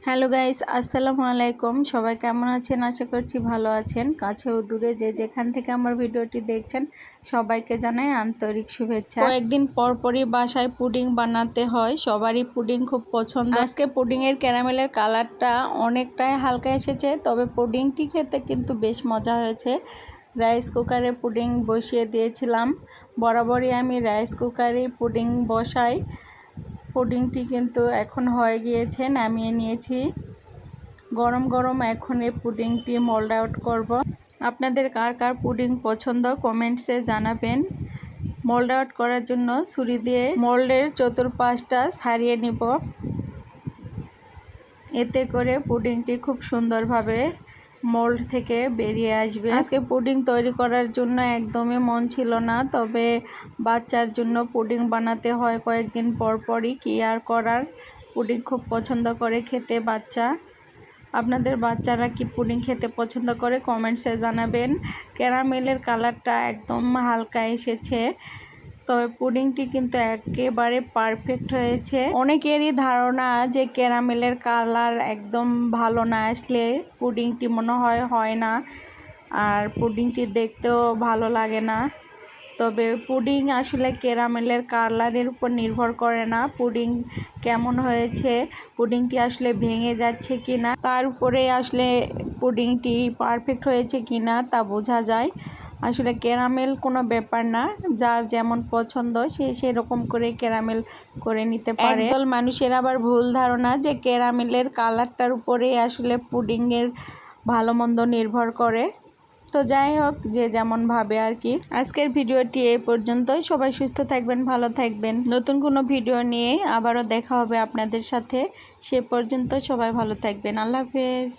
Hello guys, আসসালামু আলাইকুম। সবাই কেমন আছেন? আশা করছি ভালো আছেন। কাছে ও দূরে যে যেখান থেকে আমার ভিডিওটি দেখছেন সবাইকে জানাই আন্তরিক শুভেচ্ছা। কয়েকদিন পর পরই বাসায় পুডিং বানাতে হয়, সবারই পুডিং খুব পছন্দ। আজকে পুডিংয়ের ক্যারামেলের কালারটা অনেকটাই হালকা এসেছে, তবে পুডিংটি খেতে কিন্তু বেশ মজা হয়েছে। রাইস কুকারে পুডিং বসিয়ে দিয়েছিলাম। বরাবরই আমি রাইস কুকারে পুডিং বসাই। পুডিংটি কিন্তু এখন হয়ে গিয়েছে, নামিয়ে নিয়েছি। গরম গরম এখন এই পুডিংটি মোল্ড আউট করব। আপনাদের কার কার পুডিং পছন্দ কমেন্টসে জানাবেন। মোল্ড আউট করার জন্য ছুরি দিয়ে মোল্ডের চতুর্পাশটা ছাড়িয়ে নিব, এতে করে পুডিংটি খুব সুন্দরভাবে মোল্ড থেকে বেরিয়ে আসবে। আজকে পুডিং তৈরি করার জন্য একদমই মন ছিল না, তবে বাচ্চার জন্য পুডিং বানাতে হয় কয়েকদিন পর পরই, কি আর করার। পুডিং খুব পছন্দ করে খেতে বাচ্চা। আপনাদের বাচ্চারা কি পুডিং খেতে পছন্দ করে কমেন্টসে জানাবেন। ক্যারামেলের কালারটা একদম হালকা এসেছে, তবে পুডিংটি কিন্তু একেবারে পারফেক্ট হয়েছে। অনেকেরই ধারণা যে ক্যারামেলের কালার একদম ভালো না আসলে পুডিংটি মনে হয় না, আর পুডিংটি দেখতেও ভালো লাগে না। তবে পুডিং আসলে ক্যারামেলের কালারের উপর নির্ভর করে না, পুডিং কেমন হয়েছে, পুডিংটি আসলে ভেঙে যাচ্ছে কি না, তার উপরে আসলে পুডিংটি পারফেক্ট হয়েছে কি না তা বোঝা যায়। আসলে ক্যারামেল কোনো ব্যাপার না, যার যেমন পছন্দ সে সেরকম করে ক্যারামেল করে নিতে পারে। একদল মানুষের আবার ভুল ধারণা যে ক্যারামেলের কালারটার উপরে আসলে পুডিংয়ের ভালো মন্দ নির্ভর করে। তো যাই হোক, যে যেমন ভাবে আর কি। আজকের ভিডিওটি এই পর্যন্তই। সবাই সুস্থ থাকবেন, ভালো থাকবেন। নতুন কোনো ভিডিও নিয়ে আবারও দেখা হবে আপনাদের সাথে। সে পর্যন্ত সবাই ভালো থাকবেন। আল্লাহ হাফেজ।